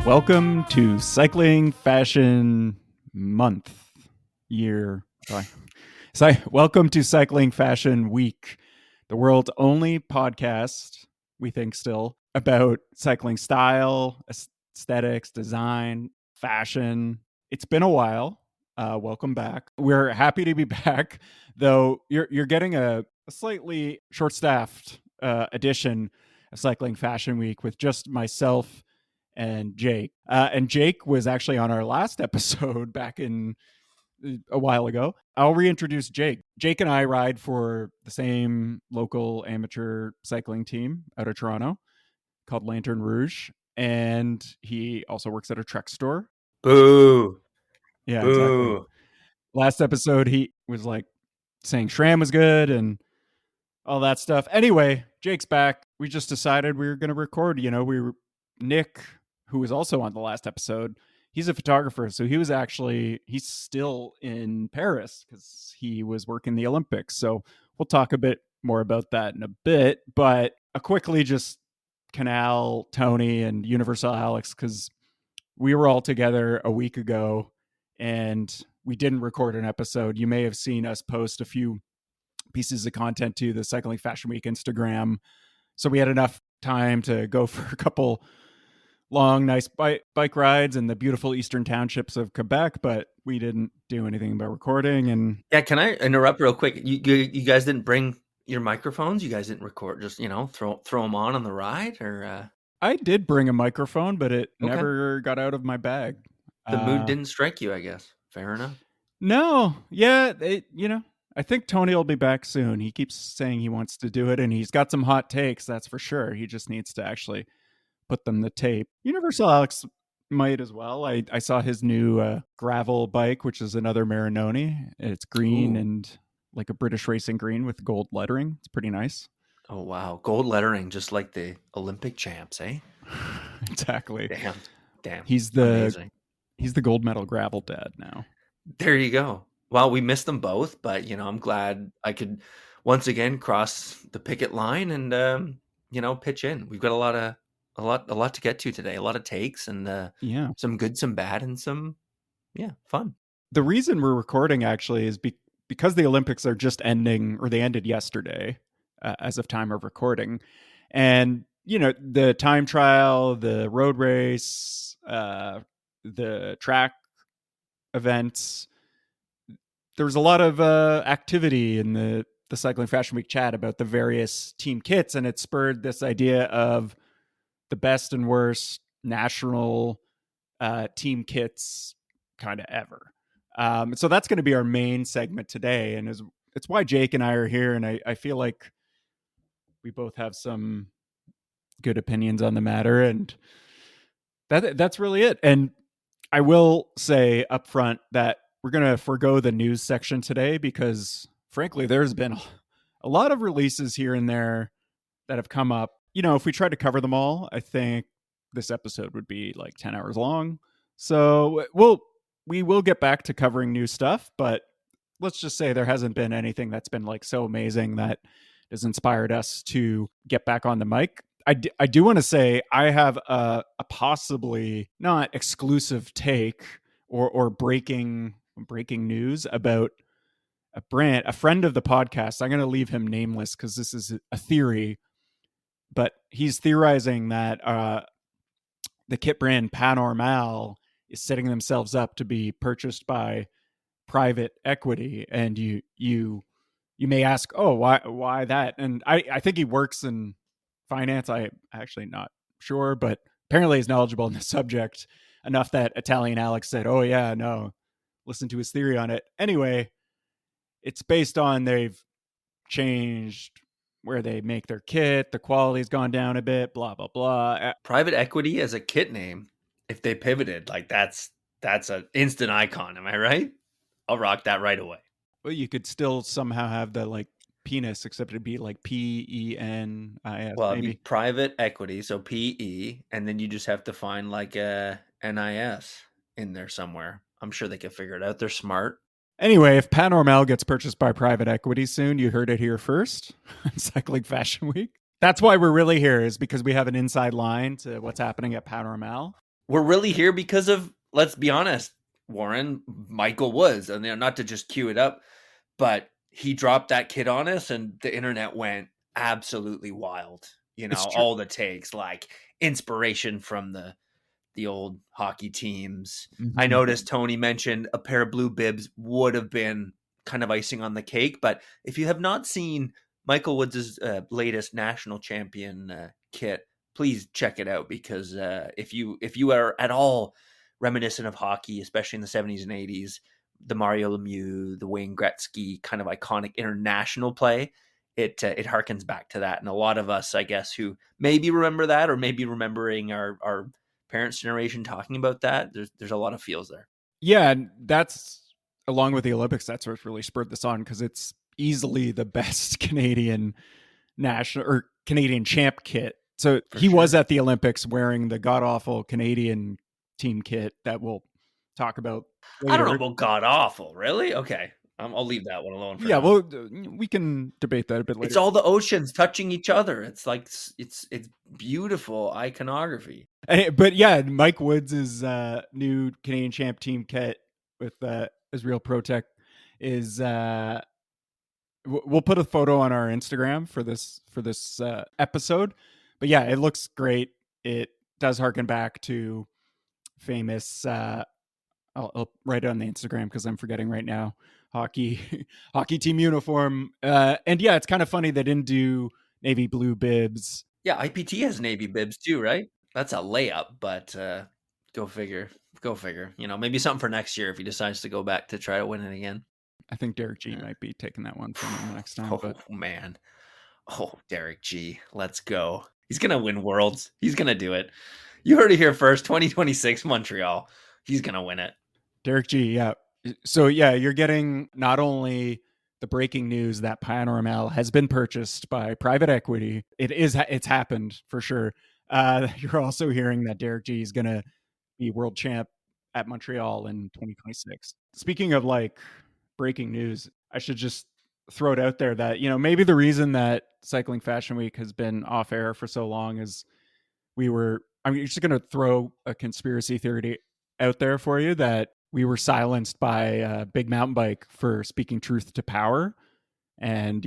Welcome to Cycling Fashion Month, year. Welcome to Cycling Fashion Week, the world's only podcast, we think still, about cycling style, aesthetics, design, fashion. It's been a while. Welcome back. We're happy to be back, though you're getting a slightly short-staffed edition of Cycling Fashion Week with just myself and Jake. And Jake was actually on our last episode back in a while ago. I'll reintroduce Jake. Jake and I ride for the same local amateur cycling team out of Toronto called Lantern Rouge. And he also works at a Trek store. Boo. Yeah, Boo. exactly. Last episode, he was like saying SRAM was good and all that stuff. Anyway, Jake's back. We just decided we were going to record. Nick, who was also on the last episode, he's a photographer. So he's still in Paris because he was working the Olympics. So we'll talk a bit more about that in a bit. But quickly, just Canal, Tony, and Universal Alex, because we were all together a week ago and we didn't record an episode. You may have seen us post a few pieces of content to the Cycling Fashion Week Instagram. So we had enough time to go for a couple long, nice bike rides in the beautiful eastern townships of Quebec, but we didn't do anything about recording. And yeah, can I interrupt real quick? You guys didn't bring your microphones? You guys didn't record? Just throw them on the ride, or I did bring a microphone, but it never got out of my bag. The mood didn't strike you, I guess. Fair enough. No, yeah, I think Tony will be back soon. He keeps saying he wants to do it, and he's got some hot takes, that's for sure. He just needs to actually put them to tape. Universal Alex might as well. I saw his new gravel bike, which is another Marinoni. It's green and like a British racing green with gold lettering. It's pretty nice. Oh, wow. Gold lettering, just like the Olympic champs, eh? Exactly. Damn. He's the gold medal gravel dad now. There you go. Well, we missed them both, but I'm glad I could once again cross the picket line and pitch in. We've got a lot to get to today. A lot of takes and some good, some bad, and some fun. The reason we're recording actually is because the Olympics are just ending, or they ended yesterday as of time of recording. And the time trial, the road race, the track events, there was a lot of activity in the Cycling Fashion Week chat about the various team kits, and it spurred this idea of the best and worst national team kits kind of ever. So that's going to be our main segment today, and it's why Jake and I are here, and I feel like we both have some good opinions on the matter, and that's really it. And I will say up front that we're going to forego the news section today because, frankly, there's been a lot of releases here and there that have come up. If we tried to cover them all, I think this episode would be like 10 hours long. So we will get back to covering new stuff, but let's just say there hasn't been anything that's been like so amazing that has inspired us to get back on the mic. I do want to say I have a possibly not exclusive take or breaking news about a friend of the podcast. I'm going to leave him nameless because this is a theory, but he's theorizing that the kit brand Panormal is setting themselves up to be purchased by private equity. And you may ask, oh, why that? And I think he works in finance. I'm actually not sure, but apparently he's knowledgeable in the subject enough that Italian Alex said, oh yeah, no, listen to his theory on it. Anyway, it's based on they've changed where they make their kit, the quality's gone down a bit, blah blah blah. Private equity as a kit name, if they pivoted, like that's an instant icon. Am I right? I'll rock that right away. Well, you could still somehow have the like penis, except it'd be like PENIS. Well, it'd be private equity, so PE, and then you just have to find like a NIS in there somewhere. I'm sure they can figure it out. They're smart. Anyway, if Panormal gets purchased by private equity soon, you heard it here first on Cycling Fashion Week. That's why we're really here, is because we have an inside line to what's happening at Panormal. we're really here because of, let's be honest, Warren, Michael Woods. And not to just cue it up, but he dropped that kid on us and the internet went absolutely wild. It's true. All the takes, like inspiration from the old hockey teams. I Mm-hmm. noticed Tony mentioned a pair of blue bibs would have been kind of icing on the cake. But if you have not seen Michael Woods' latest national champion kit, please check it out, because if you are at all reminiscent of hockey, especially in the 70s and 80s, the Mario Lemieux, the Wayne Gretzky kind of iconic international play, it harkens back to that. And a lot of us, I guess, who maybe remember that, or maybe remembering our parents' generation talking about that, there's a lot of feels there. Yeah, and that's, along with the Olympics, that's what really spurred this on, because it's easily the best Canadian national or Canadian champ kit. So For he sure. was at the Olympics wearing the god awful Canadian team kit that we'll talk about I don't know later. about god awful, really? Okay. I'll leave that one alone for Yeah, now. well, we can debate that a bit It's later. all the oceans touching each other. It's like it's beautiful iconography. But yeah, Mike Woods' new Canadian champ team kit with Israel Protech is we'll put a photo on our Instagram for this episode. But yeah, it looks great. It does harken back to famous. I'll write it on the Instagram because I'm forgetting right now. Hockey hockey team uniform. And yeah, it's kind of funny they didn't do navy blue bibs. Yeah, IPT has navy bibs too, right? That's a layup, but go figure. Go figure. Maybe something for next year if he decides to go back to try to win it again. I think Derek G might be taking that one from him next time. Oh But man. Oh, Derek G. Let's go. He's gonna win Worlds. He's gonna do it. You heard it here first. 2026 Montreal. He's gonna win it. Derek G, yeah. So yeah, you're getting not only the breaking news that Panoramal has been purchased by private equity. It's happened for sure. You're also hearing that Derek G is gonna be world champ at Montreal in 2026. Speaking of like breaking news, I should just throw it out there that maybe the reason that Cycling Fashion Week has been off air for so long is I'm just going to throw a conspiracy theory out there for you that we were silenced by Big Mountain Bike for speaking truth to power. And,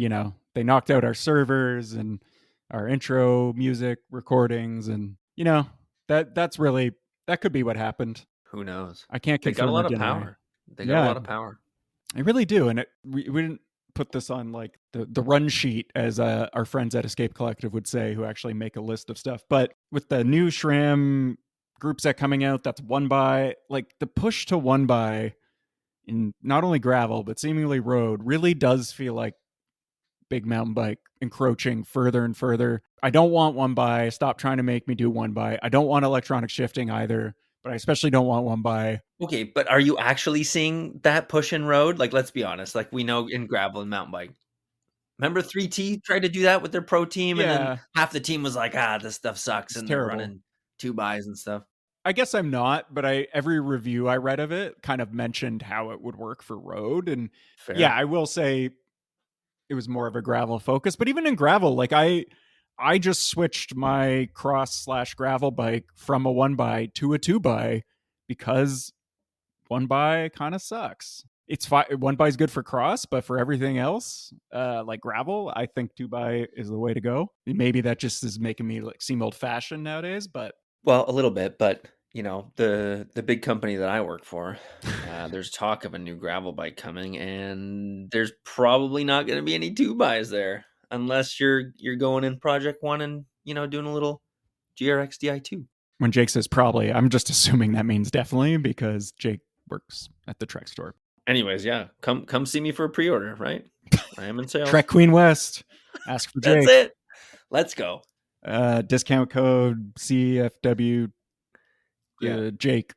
they knocked out our servers and our intro music recordings. And, that could be what happened. Who knows? I can't They got a confirm or lot of deny. power. They got a lot of power. I really do. And we didn't put this on like the run sheet, as our friends at Escape Collective would say, who actually make a list of stuff. But with the new SRAM group set coming out, that's one by, like the push to one by in not only gravel, but seemingly road really does feel like Big Mountain Bike encroaching further and further. I don't want one by. Stop trying to make me do one by. I don't want electronic shifting either, but I especially don't want one by. Okay, but are you actually seeing that push in road? Like, let's be honest. Like, we know in gravel and mountain bike. Remember 3T tried to do that with their pro team, and then half the team was like, this stuff sucks, and they're running 2x and stuff. I guess I'm not, but every review I read of it kind of mentioned how it would work for road. And Fair. Yeah, I will say it was more of a gravel focus. But even in gravel, like I just switched my cross/gravel bike from a 1x to a 2x because 1x kind of sucks. It's fine. 1x is good for cross, but for everything else, like gravel, I think 2x is the way to go. Maybe that just is making me like seem old fashioned nowadays, but well, a little bit. But the big company that I work for, there's talk of a new gravel bike coming, and there's probably not going to be any 2x there unless you're going in Project One and doing a little GRX Di2. When Jake says probably, I'm just assuming that means definitely because Jake works at the Trek store. Anyways, yeah, come see me for a pre-order, right? I am in sales. Trek Queen West. Ask for Jake. That's it. Let's go. Discount code CFW. Jake.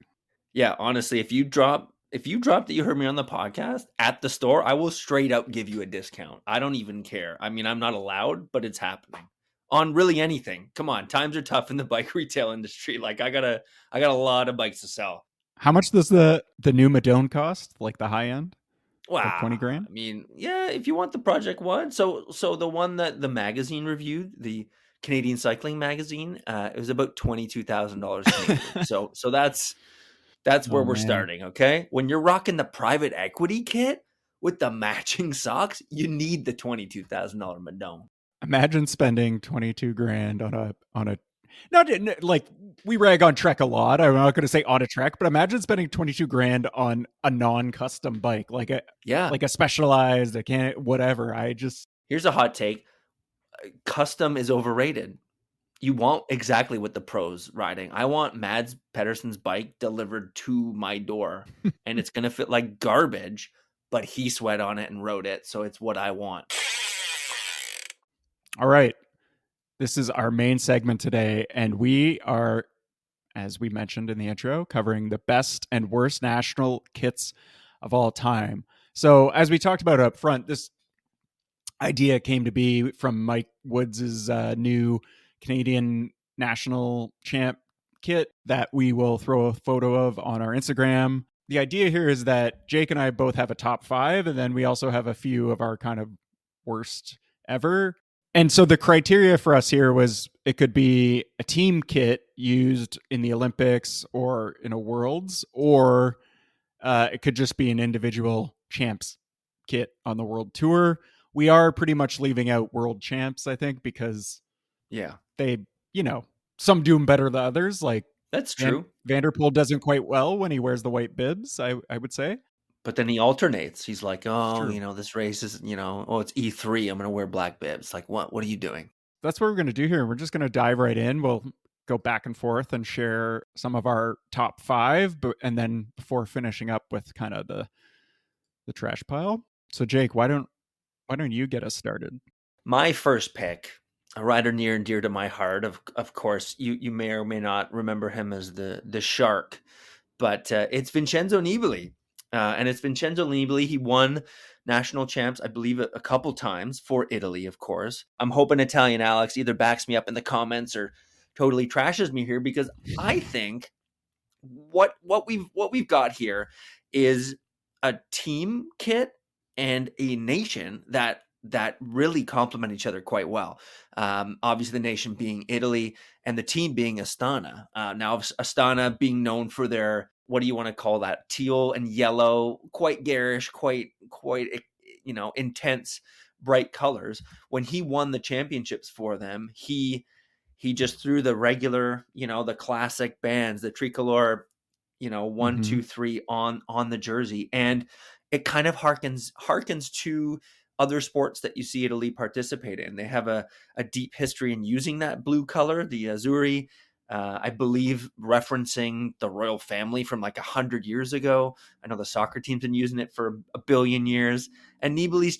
Yeah, honestly, if you drop that you heard me on the podcast at the store, I will straight up give you a discount. I don't even care. I mean, I'm not allowed, but it's happening on really anything. Come on, times are tough in the bike retail industry. Like I got a lot of bikes to sell. How much does the new Madone cost? Like the high end? Wow, like 20 grand? I mean, yeah, if you want the Project One, so the one that the magazine reviewed, the Canadian Cycling Magazine. It was about $22,000 Canadian. So that's where Oh we're man. starting. Okay, when you're rocking the private equity kit with the matching socks, you need the $22,000 Madone. Imagine spending 22 grand on a not like we rag on Trek a lot. I'm not going to say on a Trek, but imagine spending 22 grand on a non-custom bike, Yeah. like a Specialized, whatever. Here's a hot take. Custom is overrated. You want exactly what the pros riding. I want Mads Pedersen's bike delivered to my door, and it's going to fit like garbage, but he sweat on it and rode it, so it's what I want. All right. This is our main segment today, and we are, as we mentioned in the intro, covering the best and worst national kits of all time. So, as we talked about up front, this idea came to be from Mike Woods' new Canadian national champ kit that we will throw a photo of on our Instagram. The idea here is that Jake and I both have a top 5, and then we also have a few of our kind of worst ever. And so the criteria for us here was it could be a team kit used in the Olympics or in a Worlds, or it could just be an individual champs kit on the World Tour. We are pretty much leaving out world champs, I think, because they, some do them better than others. Like That's true. Vanderpool doesn't quite well when he wears the white bibs, I would say. But then he alternates. He's like, oh, this race is, it's E3. I'm going to wear black bibs. Like, what are you doing? That's what we're going to do here. We're just going to dive right in. We'll go back and forth and share some of our top 5, and then before finishing up with kind of the trash pile. So Jake, why don't you get us started? My first pick, a rider near and dear to my heart. Of course, you may or may not remember him as the Shark, but it's Vincenzo Nibali. And it's Vincenzo Nibali. He won national champs, I believe, a couple times for Italy, of course. I'm hoping Italian Alex either backs me up in the comments or totally trashes me here, because I think what we've got here is a team kit and a nation that really complement each other quite well. Obviously, the nation being Italy and the team being Astana. Now, Astana being known for their, what do you want to call that? Teal and yellow, quite garish, quite intense, bright colors. When he won the championships for them, he just threw the regular, the classic bands, the tricolor, 1, 2, 3 on the jersey, and it kind of harkens to other sports that you see Italy participate in. They have a deep history in using that blue color, the azzurri. I believe referencing the royal family from like 100 years ago. I know the soccer team's been using it for a billion years. And Nibali's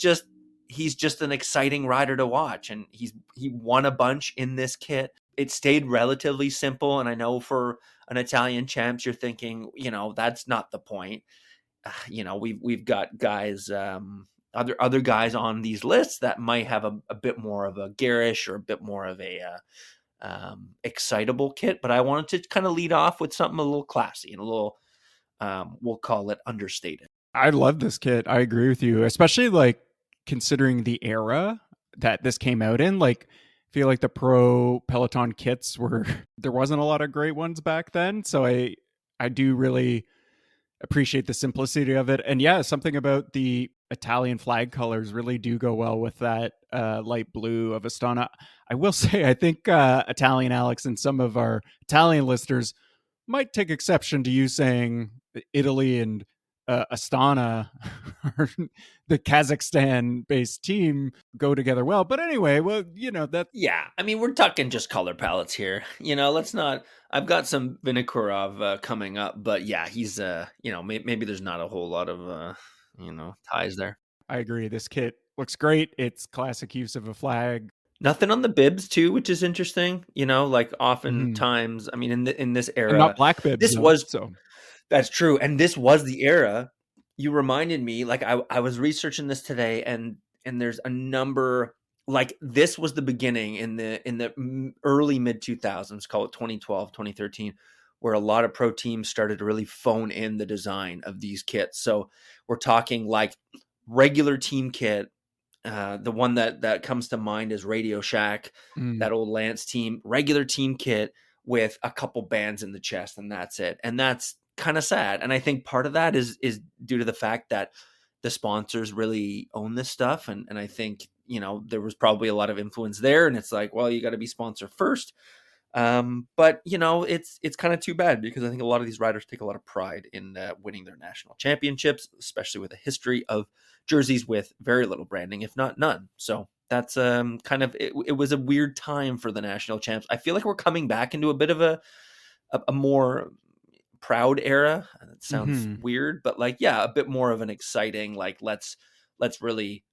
he's just an exciting rider to watch. And he won a bunch in this kit. It stayed relatively simple. And I know for an Italian champs, you're thinking, that's not the point. We've got guys, other guys on these lists that might have a bit more of a garish or a bit more of a excitable kit, but I wanted to kind of lead off with something a little classy and a little, we'll call it understated. I love this kit. I agree with you, especially like considering the era that this came out in. Like, I feel like the pro Peloton kits there wasn't a lot of great ones back then. So I do really appreciate the simplicity of it. And yeah, something about the Italian flag colors really do go well with that light blue of Astana. I will say, I think Italian Alex and some of our Italian listeners might take exception to you saying Italy and Astana, the Kazakhstan-based team, go together well. But anyway, well, that. Yeah, I mean, we're talking just color palettes here. Let's not. I've got some Vinokourov coming up, but yeah, he's maybe there's not a whole lot of ties there. I agree. This kit looks great. It's classic use of a flag. Nothing on the bibs too, which is interesting. Like oftentimes, I mean, in this era, and not black bibs. That's true. And this was the era. You reminded me, like I was researching this today, and there's a number, like this was the beginning in the early mid 2000s, call it 2012, 2013, where a lot of pro teams started to really phone in the design of these kits. So we're talking like regular team kit, The one that comes to mind is Radio Shack, Mm. that old Lance team, regular team kit with a couple bands in the chest, and that's it. And that's kind of sad. And I think part of that is due to the fact that the sponsors really own this stuff. And I think, there was probably a lot of influence there. And it's like, well, you got to be sponsor first. But it's kind of too bad, because I think a lot of these riders take a lot of pride in winning their national championships, especially with a history of jerseys with very little branding, if not none. So that's kind of it was a weird time for the national champs. I feel like we're coming back into a bit of a more proud era. It sounds Hmm. weird, but like, yeah, a bit more of an exciting, like, let's really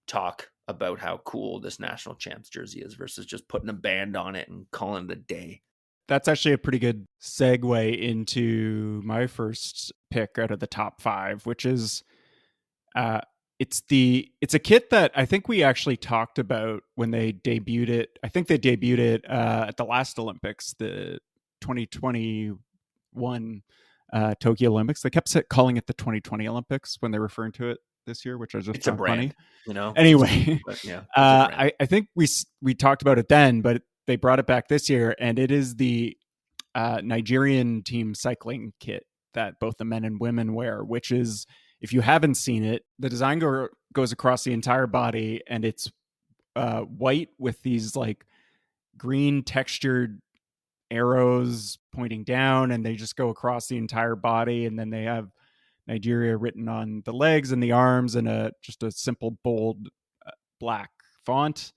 talk about how cool this national champs jersey is, versus just putting a band on it and calling it a day. That's actually a pretty good segue into my first pick out of the top 5, which is it's a kit that I think we actually talked about when they debuted it. I think they debuted it at the last Olympics, the 2021 Tokyo Olympics. They kept calling it the 2020 Olympics when they're referring to it this year, which I just It's a found funny. brand, Anyway, but yeah, it's a brand. I think we talked about it then, but they brought it back this year, and it is the Nigerian team cycling kit that both the men and women wear, which is, if you haven't seen it, the design goes across the entire body, and it's white with these like green textured arrows pointing down, and they just go across the entire body, and then they have Nigeria written on the legs and the arms in just a simple bold black font.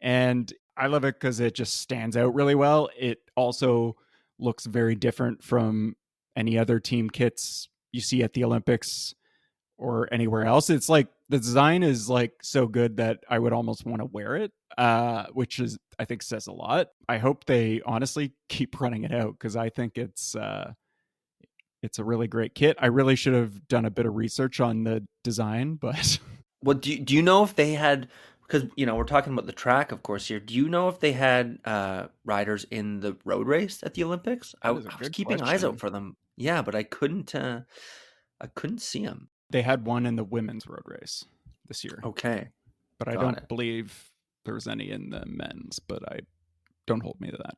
And I love it because it just stands out really well. It also looks very different from any other team kits you see at the Olympics or anywhere else. It's like the design is like so good that I would almost want to wear it, which is, I think, says a lot. I hope they honestly keep running it out, because I think it's a really great kit. I really should have done a bit of research on the design, but Well, do you know if they had, because we're talking about the track, of course, here. Do you know if they had riders in the road race at the Olympics? I that is a was good keeping eyes out question. for them. Yeah, but I couldn't see them. They had one in the women's road race this year, Okay, but I got don't it. believe there was any in the men's, but I don't hold me to that.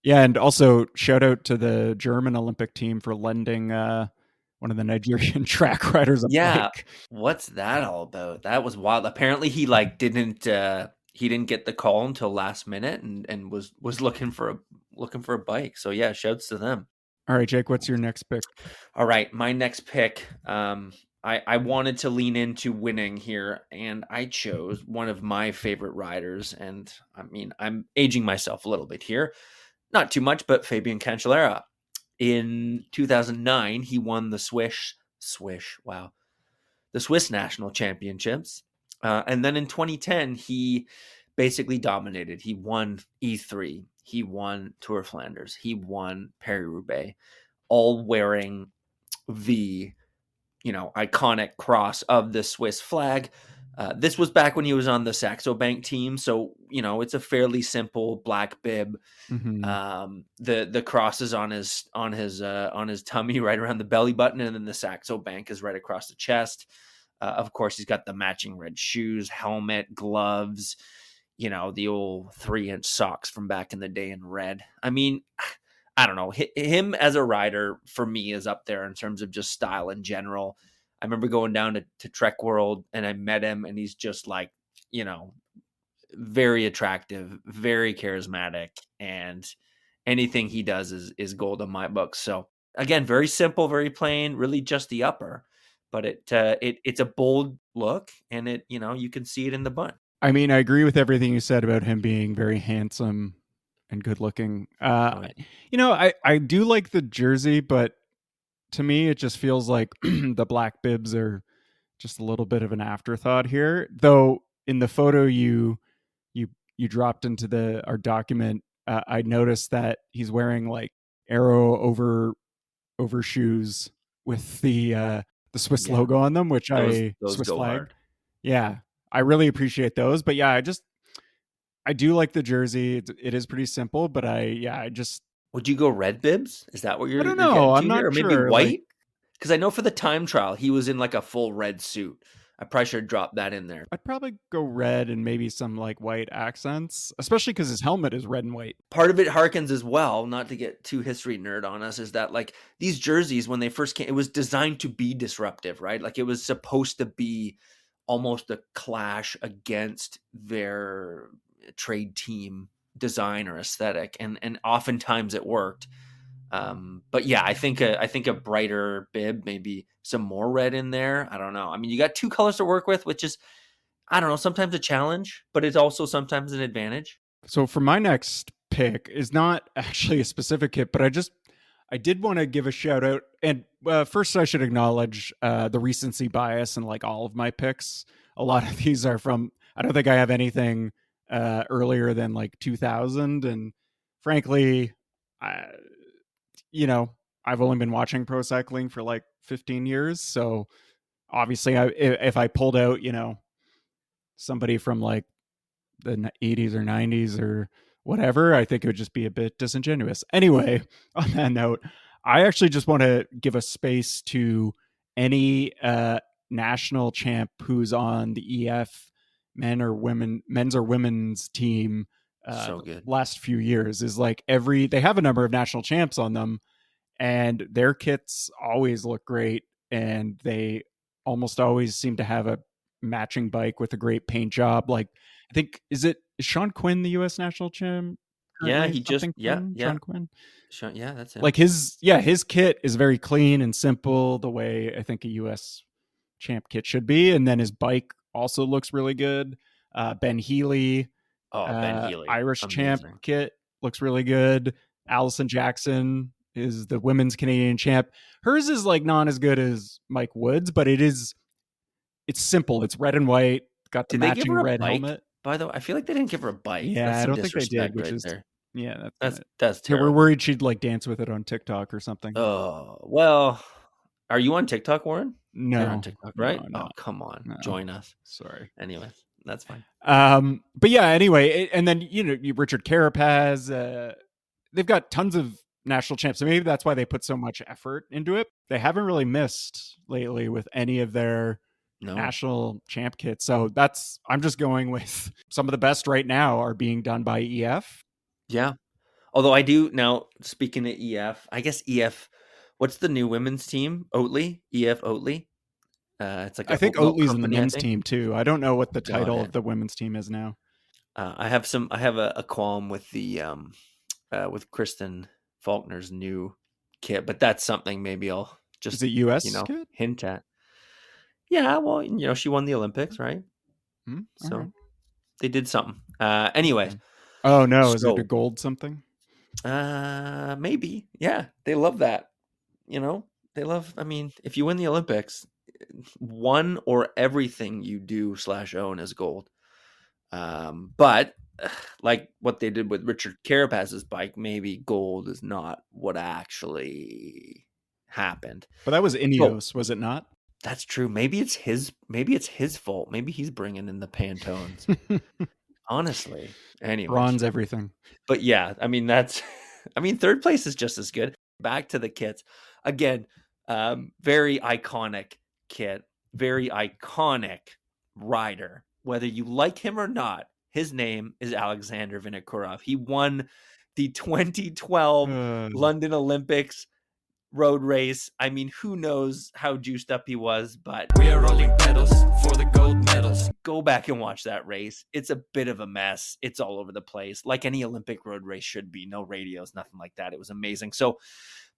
Yeah, and also shout out to the German Olympic team for lending one of the Nigerian track riders a Yeah, bike. what's that all about? That was wild. Apparently, he didn't get the call until last minute, and was looking for a bike. So yeah, shouts to them. All right, Jake, what's your next pick? All right, my next pick. I wanted to lean into winning here, and I chose one of my favorite riders. And I mean, I'm aging myself a little bit here, not too much, but Fabian Cancellara. In 2009, he won the the Swiss national championships, and then in 2010, he basically dominated. He won E3, he won Tour of Flanders, he won Paris-Roubaix, all wearing the iconic cross of the Swiss flag. This was back when he was on the Saxo Bank team, so it's a fairly simple black bib. Mm-hmm. The cross is on his tummy, right around the belly button, and then the Saxo Bank is right across the chest. Of course, he's got the matching red shoes, helmet, gloves. The old 3-inch socks from back in the day in red. I mean, I don't know. Him as a rider, for me, is up there in terms of just style in general. I remember going down to Trek World, and I met him, and he's just like, very attractive, very charismatic, and anything he does is gold in my book. So again, very simple, very plain, really just the upper, but it's a bold look, and you can see it in the bun. I mean, I agree with everything you said about him being very handsome and good looking. Right. I do like the jersey, but to me, it just feels like the black bibs are just a little bit of an afterthought here. Though in the photo you you dropped into our document, I noticed that he's wearing like arrow overshoes with the Swiss Yeah, logo on them, which those Swiss go flag. hard. Yeah, I really appreciate those. But yeah, I do like the jersey. It is pretty simple, but Would you go red bibs? Is that what I you're don't you're know. getting I'm to here, not or maybe sure. Like, white? Because I know for the time trial, he was in like a full red suit. I probably should drop that in there. I'd probably go red and maybe some like white accents, especially because his helmet is red and white. Part of it harkens as well, not to get too history nerd on us, is that like these jerseys, when they first came, it was designed to be disruptive, right? Like it was supposed to be almost a clash against their trade team design or aesthetic, and oftentimes it worked. But yeah, I think a brighter bib, maybe some more red in there. I don't know. I mean, you got two colors to work with, which is, I don't know, sometimes a challenge, but it's also sometimes an advantage. So for my next pick is not actually a specific kit, but I did want to give a shout out. And first, I should acknowledge the recency bias in like all of my picks. A lot of these are from, I don't think I have anything earlier than like 2000. And frankly, I've only been watching pro cycling for like 15 years. So obviously, if I pulled out, somebody from like the 80s or 90s or whatever, I think it would just be a bit disingenuous. Anyway, on that note, I actually just want to give a space to any national champ who's on the EF men's or women's team So good. last few years. Is like they have a number of national champs on them, and their kits always look great, and they almost always seem to have a matching bike with a great paint job. Like, I think is Sean Quinn the U.S. national champ Yeah, currently? Sean Quinn. Yeah, that's him. Like his kit is very clean and simple, the way I think a U.S. champ kit should be, and then his bike also looks really good. Ben Healy, Ben Healy, Irish amazing. champ kit looks really good. Allison Jackson is the women's Canadian champ. Hers is like not as good as Mike Wood's, but it's simple. It's red and white. Got the Did they give matching her a red bike? helmet. By the way, I feel like they didn't give her a bike. Yeah, That's I some don't think they did, disrespect which right is there. yeah, That's yeah, terrible. we're worried she'd like dance with it on TikTok or something. Oh, well, are you on TikTok, Warren? No, you're on TikTok, right? No, oh, come on, no. Join us. Sorry. Anyways, that's fine. But yeah, anyway, and then Richard Carapaz. They've got tons of national champs, so maybe that's why they put so much effort into it. They haven't really missed lately with any of their national champ kits. So I'm just going with some of the best right now are being done by EF. Yeah. Although I do now, speaking of EF, I guess EF, what's the new women's team? Oatly? EF Oatly? It's like I think Oatly's in the men's team too. I don't know what the title of the women's team is now. I have a qualm with the with Kristen Faulkner's new kit, but that's something maybe I'll just is it US kit? Hint at. Yeah, well, she won the Olympics, right? So right. they did something. Anyways. Oh no, is it a gold something? Maybe. Yeah, they love that. They love. I mean, if you win the Olympics, one or everything you do /own is gold. But like what they did with Richard Carapaz's bike, maybe gold is not what actually happened. But that was Ineos, was it not? That's true. Maybe it's his fault. Maybe he's bringing in the Pantones. Honestly. Anyway. Bronze everything. But yeah, I mean, third place is just as good. Back to the kits. Again, very iconic kit. Very iconic rider. Whether you like him or not, his name is Alexander Vinokourov. He won the 2012 London Olympics road race. I mean, who knows how juiced up he was, but we are rolling pedals for the gold medals. Go back and watch that race. It's a bit of a mess. It's all over the place, like any Olympic road race should be. No radios, nothing like that. It was amazing. So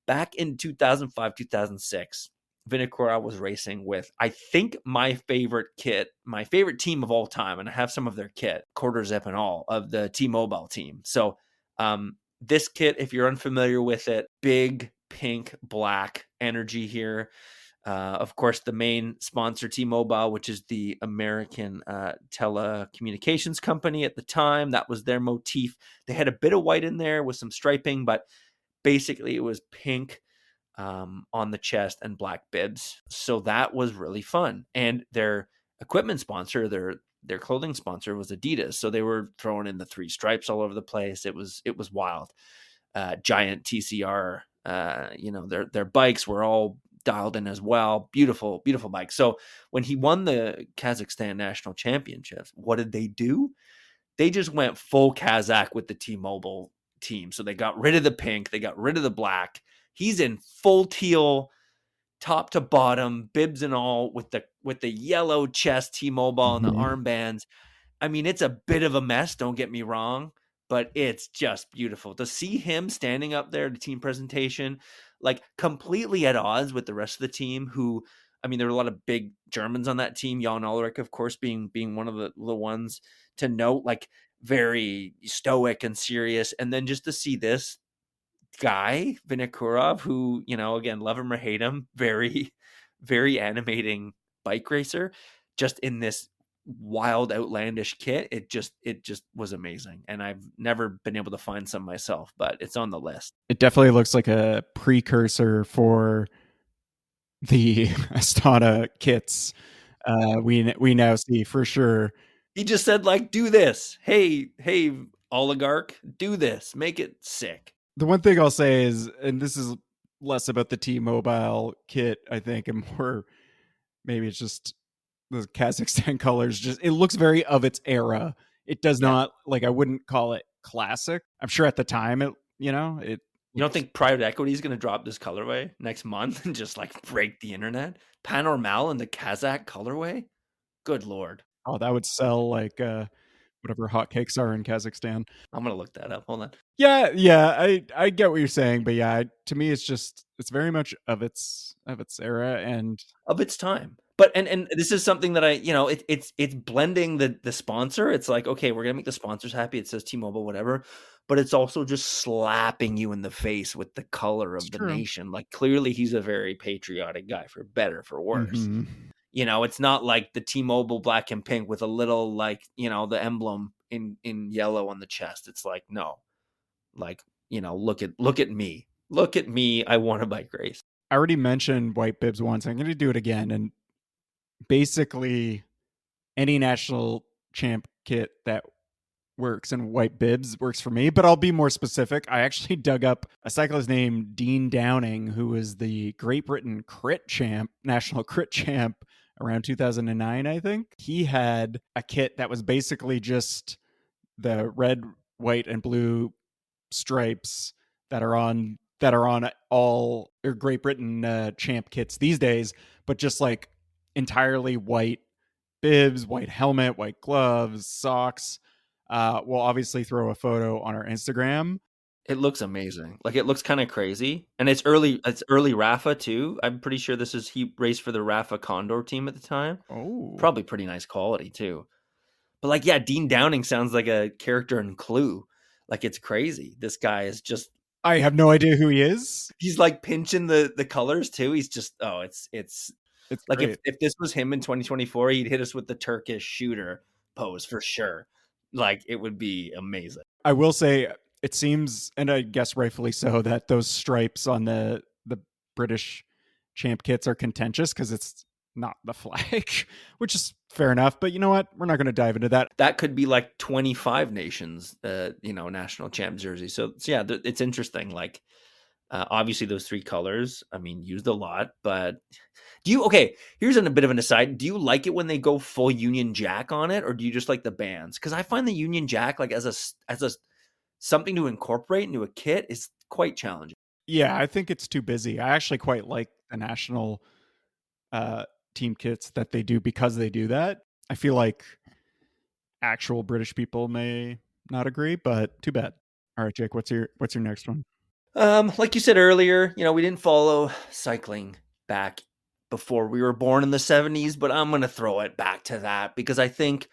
back in 2005, 2006, Vinokourov was racing with, I think, my favorite team of all time, and I have some of their kit, quarter zip and all, of the T-Mobile team. So this kit, if you're unfamiliar with it, big pink black energy here. Of course, the main sponsor, T-Mobile, which is the American telecommunications company at the time. That was their motif. They had a bit of white in there with some striping, but basically it was pink on the chest and black bibs. So that was really fun. And their equipment sponsor, their clothing sponsor, was Adidas. So they were throwing in the 3 stripes all over the place. It was wild. Giant TCR. Their bikes were all dialed in as well. Beautiful, beautiful bike. So when he won the Kazakhstan national championships, what did they do? They just went full Kazakh with the T-Mobile team. So they got rid of the pink, they got rid of the black. He's in full teal, top to bottom, bibs and all, with the yellow chest T-Mobile and the armbands. I mean, it's a bit of a mess, don't get me wrong, but it's just beautiful to see him standing up there, the team presentation, like completely at odds with the rest of the team who, I mean, there were a lot of big Germans on that team, Jan Ullrich, of course, being one of the ones to note, like very stoic and serious. And then just to see this guy, Vinokourov, who, again, love him or hate him, very, very animating bike racer, just in this wild, outlandish kit. It just was amazing. And I've never been able to find some myself, but it's on the list. It definitely looks like a precursor for the Astana kits we now see for sure. He just said, like, do this. Hey, oligarch, do this. Make it sick. The one thing I'll say is, and this is less about the T-Mobile kit, I think, and more maybe it's just the Kazakhstan colors. Just it looks very of its era. It does not, like, I wouldn't call it classic. I'm sure at the time it. You don't think private equity is going to drop this colorway next month and just like break the internet? Panormal in the Kazakh colorway? Good Lord. Oh, that would sell like whatever hotcakes are in Kazakhstan. I'm going to look that up. Hold on. Yeah. I get what you're saying, but yeah, to me, it's very much of its era and of its time. But and this is something that I, it's blending the sponsor. It's like, okay, we're gonna make the sponsors happy. It says T-Mobile, whatever, but it's also just slapping you in the face with the color of the nation. Like clearly, he's a very patriotic guy, for better, for worse. Mm-hmm. It's not like the T-Mobile black and pink with a little like the emblem in yellow on the chest. It's like, no, like look at me, I want a bike race. I already mentioned white bibs once. I'm going to do it again. And basically, any national champ kit that works in white bibs works for me. But I'll be more specific. I actually dug up a cyclist named Dean Downing, who was the Great Britain crit champ, national crit champ around 2009, I think. He had a kit that was basically just the red, white, and blue stripes that are on all Great Britain champ kits these days, but just like entirely white bibs, white helmet, white gloves, socks. We'll obviously throw a photo on our Instagram. It looks amazing. Like it looks kind of crazy. And it's early Rafa too. I'm pretty sure he raced for the Rafa Condor team at the time. Oh. Probably pretty nice quality too. But like, yeah, Dean Downing sounds like a character in Clue. Like it's crazy. This guy is just, I have no idea who he is. He's like pinching the colors too. He's just, it's like if this was him in 2024, he'd hit us with the Turkish shooter pose for sure. Like it would be amazing. I will say it seems, and I guess rightfully so, that those stripes on the British champ kits are contentious because it's not the flag, which is fair enough. But you know what? We're not going to dive into that. That could be like 25 nations, national champ jersey. So yeah, it's interesting. Like, obviously those three colors, I mean, used a lot, but here's a bit of an aside. Do you like it when they go full Union Jack on it, or do you just like the bands? Because I find the Union Jack, like as a something to incorporate into a kit, is quite challenging. Yeah, I think it's too busy. I actually quite like the national team kits that they do because they do that. I feel like actual British people may not agree, but too bad. All right, Jake, what's your next one? Like you said earlier, we didn't follow cycling back before we were born in the 70s, but I'm going to throw it back to that because I think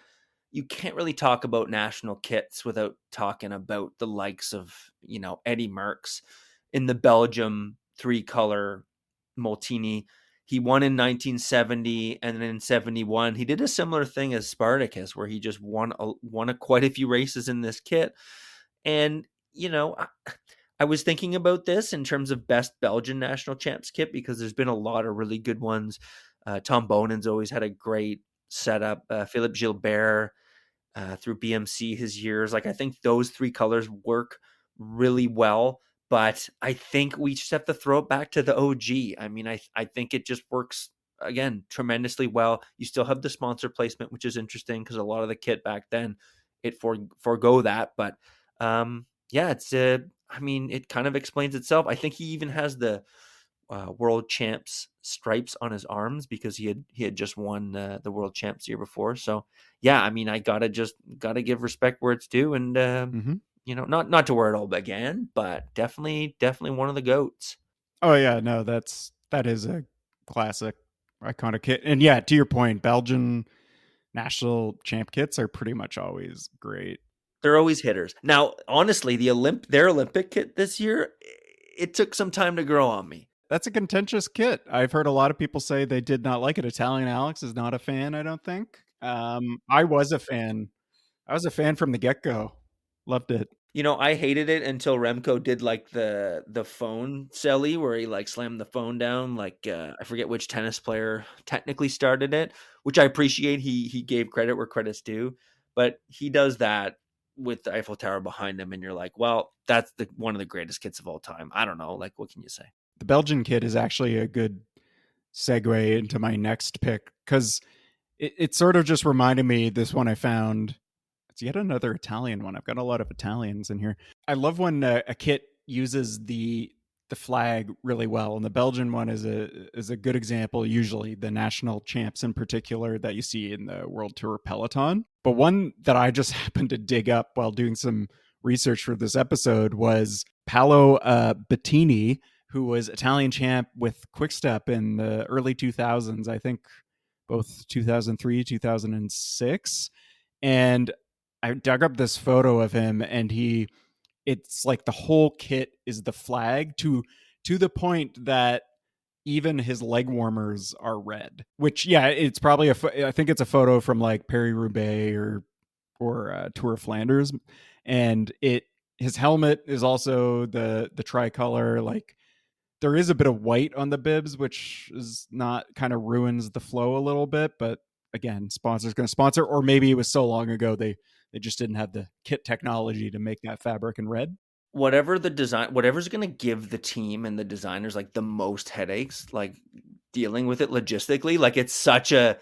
you can't really talk about national kits without talking about the likes of, Eddy Merckx in the Belgium 3-color Moltini. He won in 1970, and then in 71, he did a similar thing as Spartacus, where he just won quite a few races in this kit. And, I was thinking about this in terms of best Belgian national champs kit because there's been a lot of really good ones. Tom Bonen's always had a great setup. Philippe Gilbert through BMC his years. Like I think those three colors work really well. But I think we just have to throw it back to the OG. I mean, I think it just works, again, tremendously well. You still have the sponsor placement, which is interesting because a lot of the kit back then, it forego that. But yeah, I mean, it kind of explains itself. I think he even has the world champs stripes on his arms because he had just won the world champs the year before. So yeah, I mean, I gotta give respect where it's due, and not to where it all began, but definitely one of the goats. Oh yeah, no, that is a classic, iconic kit. And yeah, to your point, Belgian national champ kits are pretty much always great. They're always hitters. Now, honestly, their Olympic kit this year, it took some time to grow on me. That's a contentious kit. I've heard a lot of people say they did not like it. Italian Alex is not a fan, I don't think. I was a fan. I was a fan from the get-go. Loved it. I hated it until Remco did like the phone celly where he like slammed the phone down. Like I forget which tennis player technically started it, which I appreciate. He gave credit where credit's due, but he does that with the Eiffel Tower behind him, and you're like, well, that's one of the greatest kits of all time. I don't know, like, what can you say? The Belgian kit is actually a good segue into my next pick because it sort of just reminded me, this one I found. It's yet another Italian one. I've got a lot of Italians in here. I love when a kit uses the flag really well, and the Belgian one is a good example. Usually, the national champs in particular that you see in the World Tour peloton. But one that I just happened to dig up while doing some research for this episode was Paolo Bettini, who was Italian champ with Quickstep in the early 2000s. I think both 2003, 2006, and I dug up this photo of him, and it's like the whole kit is the flag to the point that even his leg warmers are red, which, yeah, it's probably I think it's a photo from like Paris-Roubaix or Tour of Flanders. And his helmet is also the tricolor. Like, there is a bit of white on the bibs, which is not, kind of ruins the flow a little bit, but again, sponsor's going to sponsor, or maybe it was so long ago they just didn't have the kit technology to make that fabric in red. Whatever's going to give the team and the designers like the most headaches, like dealing with it logistically, like it's such a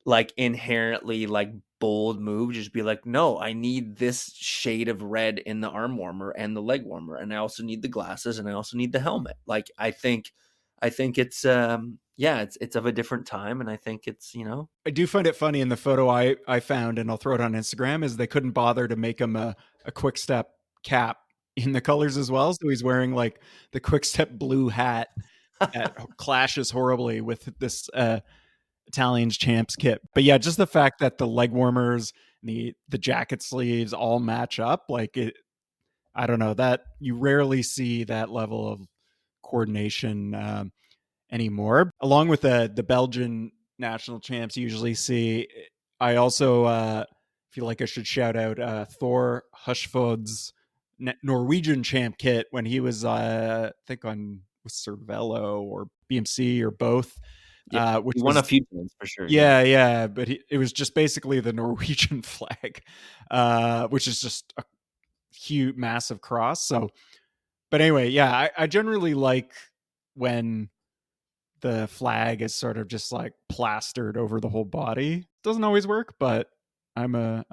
like inherently like bold move. Just be like, no, I need this shade of red in the arm warmer and the leg warmer, and I also need the glasses, and I also need the helmet. Like, I think it's it's of a different time, and I think it's I do find it funny in the photo I found, and I'll throw it on Instagram, is they couldn't bother to make him a Quickstep cap in the colors as well, so he's wearing like the Quickstep blue hat that clashes horribly with this Italian's champs kit. But yeah, just the fact that the leg warmers, the jacket sleeves all match up, like it, I don't know, that you rarely see that level of coordination anymore. Along with the Belgian national champs, you usually see. I also feel like I should shout out Thor Hushfod's Norwegian champ kit when he was, I think, on with Cervelo or BMC or both. Yeah, which he won a few times for sure. Yeah, but it was just basically the Norwegian flag, which is just a huge, massive cross. So, but anyway, yeah, I generally like when the flag is sort of just like plastered over the whole body. Doesn't always work, but I'm a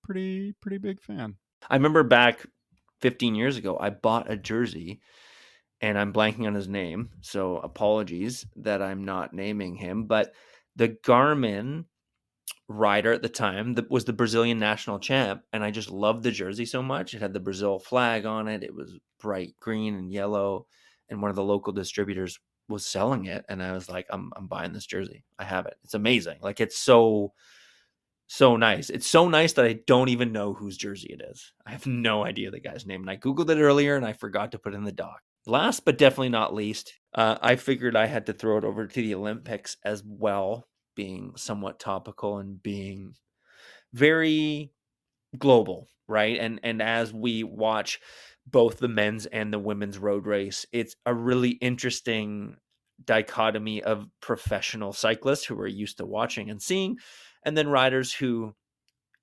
pretty big fan. I remember back 15 years ago, I bought a jersey, and I'm blanking on his name, so apologies that I'm not naming him, but the Garmin rider at the time that was the Brazilian national champ, and I just loved the jersey so much. It had the Brazil flag on it. It was bright green and yellow, and one of the local distributors was selling it, and I was like, I'm buying this jersey. I have it. It's amazing. Like, it's so nice. It's so nice that I don't even know whose jersey it is. I have no idea the guy's name, and I googled it earlier and I forgot to put it in the doc. Last but definitely not least, I figured I had to throw it over to the Olympics as well, being somewhat topical and being very global, right? And as we watch both the men's and the women's road race, it's a really interesting dichotomy of professional cyclists who are used to watching and seeing, and then riders who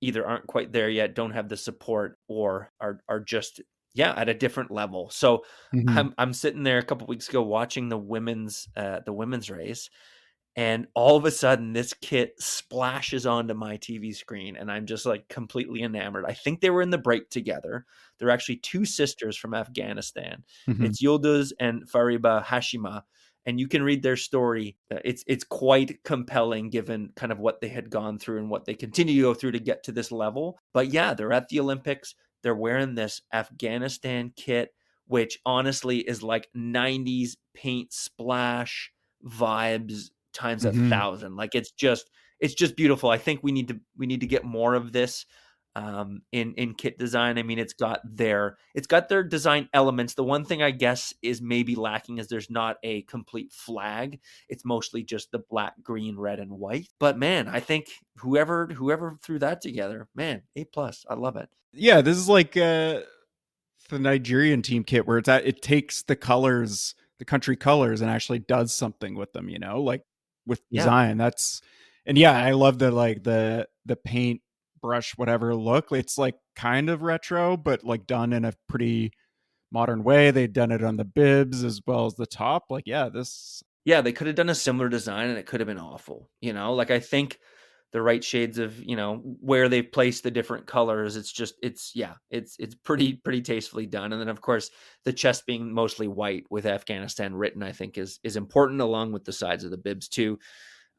either aren't quite there yet, don't have the support, or are just at a different level. So Mhm. I'm sitting there a couple weeks ago watching the women's race, and all of a sudden this kit splashes onto my TV screen, and I'm just like completely enamored. I think they were in the break together. They're actually two sisters from Afghanistan. Mhm. It's Yulduz and Fariba Hashimi, and you can read their story. It's quite compelling given kind of what they had gone through and what they continue to go through to get to this level. But yeah, they're at the Olympics. They're wearing this Afghanistan kit, which honestly is like 90s paint splash vibes times Mhm. 1,000. Like it's just beautiful. I think we need to get more of this in kit design. I mean, it's got their design elements. The one thing I guess is maybe lacking is there's not a complete flag. It's mostly just the black, green, red, and white. But man, I think whoever threw that together, man, A+. I love it. Yeah, this is like the Nigerian team kit where it takes the colors, the country colors, and actually does something with them, like with Yeah. design. And yeah, I love the paint brush, whatever look. It's like kind of retro, but like done in a pretty modern way. They've done it on the bibs as well as the top. Like, yeah, this. Yeah, they could have done a similar design and it could have been awful. Like I think the right shades of, where they've placed the different colors, it's pretty tastefully done. And then of course the chest being mostly white with Afghanistan written, I think is important, along with the sides of the bibs too.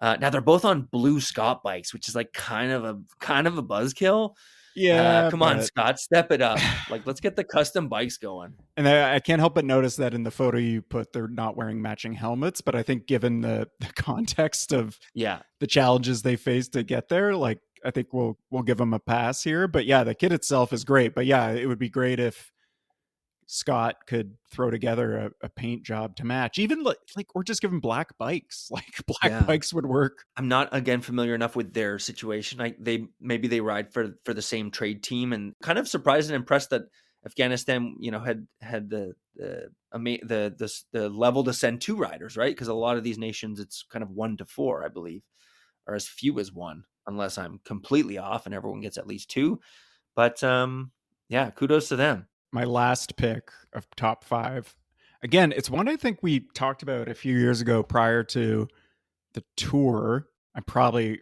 Now they're both on blue Scott bikes, which is like kind of a buzzkill. Yeah, Come on, but Scott, step it up. Like, let's get the custom bikes going. and I can't help but notice that in the photo you put, they're not wearing matching helmets. But I think given the context of Yeah. the challenges they faced to get there, like I think we'll give them a pass here. But yeah, the kit itself is great. But yeah, it would be great if Scott could throw together a paint job to match, even like or just give them black bikes. Like black Yeah. bikes would work. I'm not again familiar enough with their situation. Maybe they ride for the same trade team, and kind of surprised and impressed that Afghanistan, had the level to send two riders, right? Because a lot of these nations, it's kind of 1 to 4, I believe, or as few as one, unless I'm completely off, and everyone gets at least two. But yeah, kudos to them. My last pick of top 5. Again, it's one I think we talked about a few years ago prior to the tour. I'm probably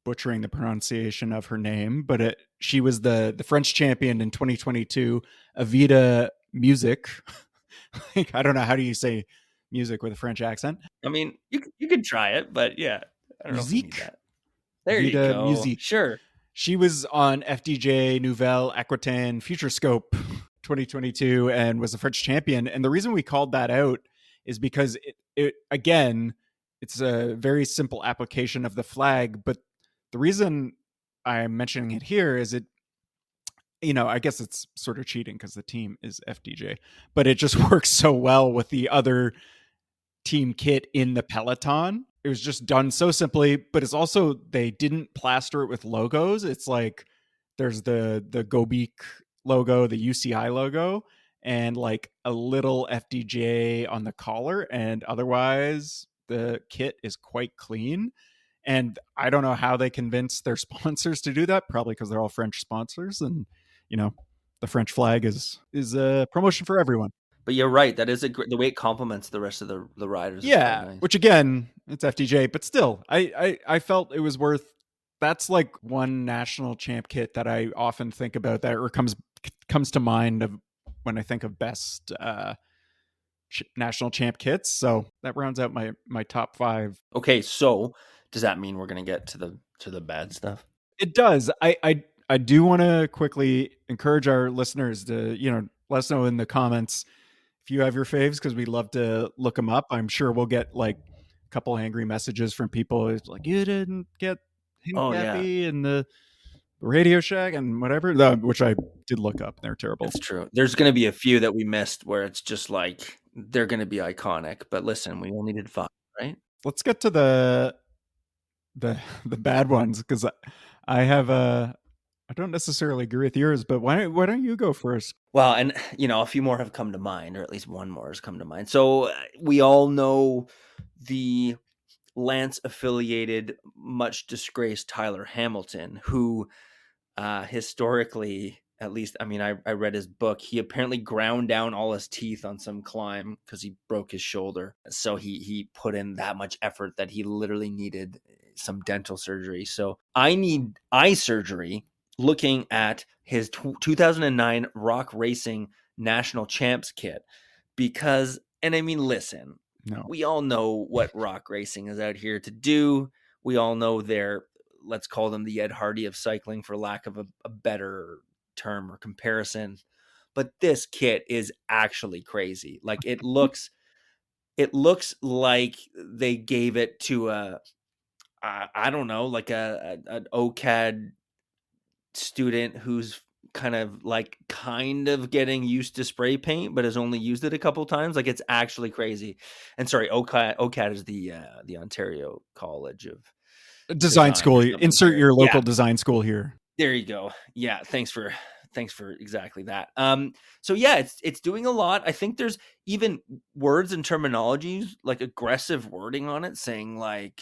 butchering the pronunciation of her name, but she was the French champion in 2022, Evita Muzic. Like, I don't know, how do you say music with a French accent? I mean, you could try it, but yeah, I don't know if you need Muzic. that. There you Evita go. Muzic. Sure. She was on FDJ Nouvelle-Aquitaine Futuroscope 2022 and was the French champion. And the reason we called that out is because it again, it's a very simple application of the flag. But the reason I'm mentioning it here is I guess it's sort of cheating because the team is FDJ, but it just works so well with the other team kit in the peloton. It was just done so simply, but it's also, they didn't plaster it with logos. It's like there's the Gobeek logo, the UCI logo, and like a little FDJ on the collar, and otherwise the kit is quite clean. And I don't know how they convince their sponsors to do that, probably because they're all French sponsors, and the French flag is a promotion for everyone. But you're right. That is the way it complements the rest of the riders is quite Yeah, nice. which again, it's FDJ, but still, I felt it was worth. That's like one national champ kit that I often think about, that or comes to mind of when I think of best national champ kits. So that rounds out my top 5. Okay, so does that mean we're gonna get to the bad stuff? It does. I do want to quickly encourage our listeners to let us know in the comments if you have your faves, because we'd love to look them up. I'm sure we'll get like a couple angry messages from people who's like, you didn't get Oh yeah, Hincappy and the Radio Shack and whatever, which I did look up. They're terrible. it's true. There's gonna be a few that we missed where it's just like they're gonna be iconic. But listen, we only did 5, right? Let's get to the bad ones, because I have I don't necessarily agree with yours, but why don't you go first? Well, and a few more have come to mind, or at least one more has come to mind. So we all know the Lance affiliated, much disgraced Tyler Hamilton, who historically at least, I mean, I read his book. He apparently ground down all his teeth on some climb because he broke his shoulder. So he put in that much effort that he literally needed some dental surgery. So I need eye surgery looking at his 2009 Rock Racing National Champs kit because, and I mean, listen, No. we all know what Rock Racing is out here to do. We all know they're, let's call them the Ed Hardy of cycling for lack of a better term or comparison. But this kit is actually crazy. Like it looks like they gave it to I don't know, like an OCAD student who's kind of getting used to spray paint, but has only used it a couple times. Like it's actually crazy. And sorry, OCAD is the Ontario College of Design school. Insert your local Yeah. design school here. There you go. Yeah, thanks for exactly that. So yeah, it's doing a lot. I think there's even words and terminologies like aggressive wording on it saying like,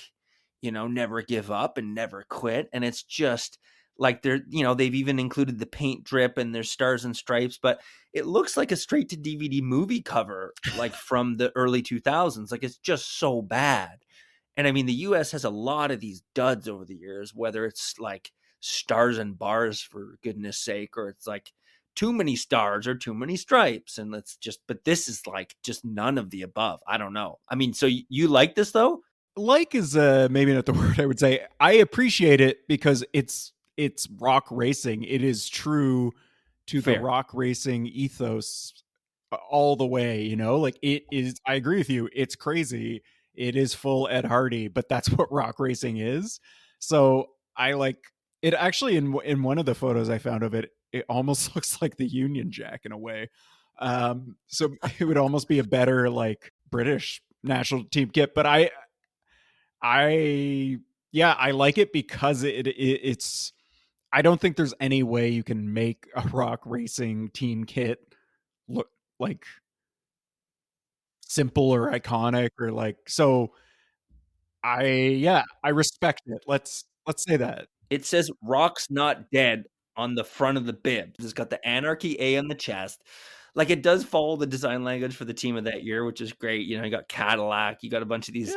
never give up and never quit. And it's just like they've even included the paint drip and there's stars and stripes, but it looks like a straight to DVD movie cover, like from the early 2000s. Like it's just so bad. And I mean, the US has a lot of these duds over the years, whether it's like stars and bars for goodness sake, or it's like too many stars or too many stripes. And but this is like just none of the above. I don't know. I mean, so you like this though? Like is maybe not the word I would say. I appreciate it because it's rock racing. It is true to Fair. the rock racing ethos all the way, like it is. I agree with you. It's crazy. It is full Ed Hardy, but that's what rock racing is. So I like it. Actually, in one of the photos I found of it, it almost looks like the Union Jack in a way. So it would almost be a better like British national team kit. But I like it because it's. I don't think there's any way you can make a rock racing team kit look like simple or iconic or like so. I respect it. Let's say that. It says "Rock's Not Dead" on the front of the bib. It's got the Anarchy A on the chest. Like it does follow the design language for the team of that year, which is great. You got Cadillac, you got a bunch of these,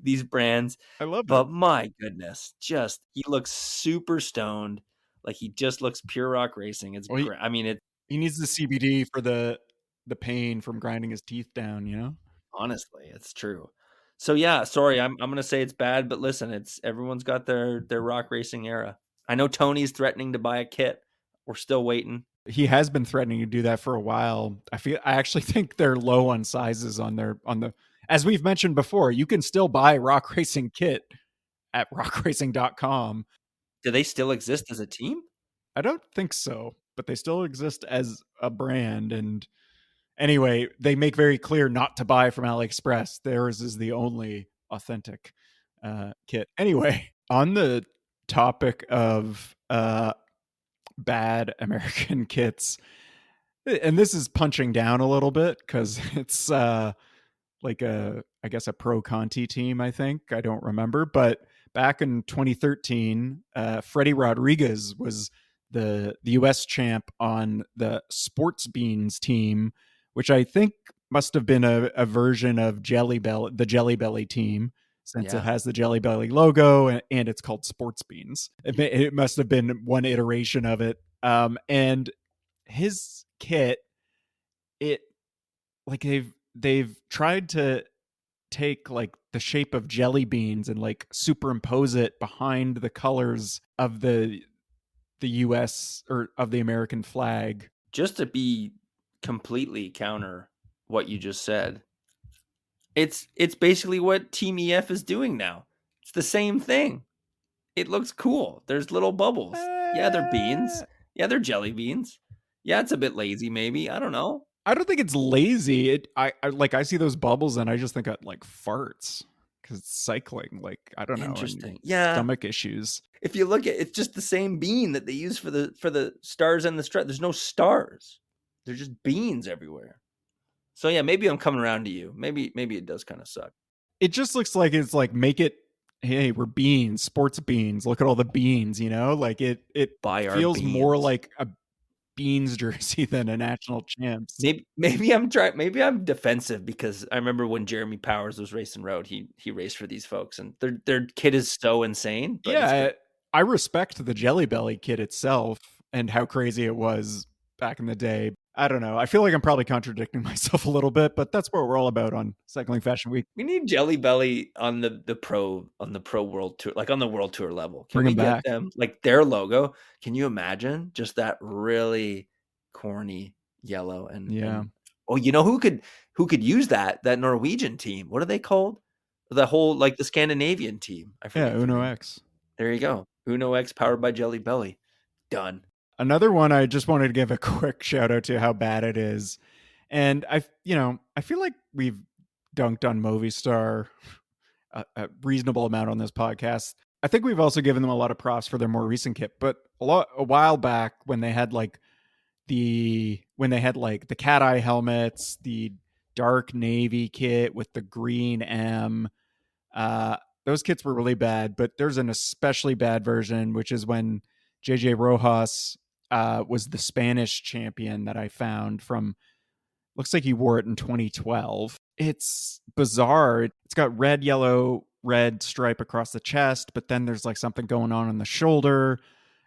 these brands. I love it. But my goodness, just he looks super stoned. Like he just looks pure rock racing. It's great. I mean, he needs the CBD for the pain from grinding his teeth down. Honestly, it's true. So yeah, sorry, I'm gonna say it's bad, but listen, everyone's got their rock racing era. I know Tony's threatening to buy a kit. We're still waiting. He has been threatening to do that for a while. I actually think they're low on sizes on the as we've mentioned before. You can still buy rock racing kit at rockracing.com. Do they still exist as a team? I don't think so, but they still exist as a brand. And anyway, they make very clear not to buy from AliExpress. Theirs is the only authentic kit. Anyway, on the topic of bad American kits, and this is punching down a little bit because it's like I guess a pro Conti team, I think. I don't remember. But back in 2013, Freddie Rodriguez was the US champ on the Sports Beans team, which I think must have been a version of the Jelly Belly team, since it has the Jelly Belly logo and it's called Sports Beans. It must have been one iteration of it. And his kit, it like they've tried to take like the shape of jelly beans and like superimpose it behind the colors of the US or of the American flag. Just to be completely counter what you just said, it's basically what Team EF is doing now. It's the same thing. It looks cool. There's little bubbles. Yeah, they're beans. Yeah, they're jelly beans. Yeah, it's a bit lazy maybe. I don't know. I don't think it's lazy. I see those bubbles and I just think of like farts because it's cycling. Like, I don't know. Interesting. Yeah. Stomach issues. If you look at it's just the same bean that they use for the stars and the stripe. There's no stars. They're just beans everywhere. So yeah, maybe I'm coming around to you. Maybe it does kind of suck. It just looks like it's like make it hey, we're beans, sports beans. Look at all the beans, like it Buy our feels more beans. like a beans jersey than a national champs. Maybe I'm defensive because I remember when Jeremy Powers was racing road, he raced for these folks, and their kit is so insane. But it's Yeah, I respect the Jelly Belly kit itself and how crazy it was back in the day. I don't know. I feel like I'm probably contradicting myself a little bit, but that's what we're all about on Cycling Fashion Week. we need Jelly Belly on the pro world tour, like on the world tour level. Can Bring we 'em get back. them like their logo? Can you imagine just that really corny yellow Yeah. oh, you know who could use that Norwegian team? What are they called? The whole like the Scandinavian team. I Yeah, forget their Uno name. X. There you go. Uno X powered by Jelly Belly. Done. Another one I just wanted to give a quick shout out to how bad it is. And I feel like we've dunked on Movistar a reasonable amount on this podcast. I think we've also given them a lot of props for their more recent kit, but a while back when they had like the cat eye helmets, the dark navy kit with the green M, those kits were really bad. But there's an especially bad version, which is when JJ Rojas was the Spanish champion that I found from. Looks like he wore it in 2012. It's bizarre. It's got red, yellow, red stripe across the chest, but then there's like something going on the shoulder.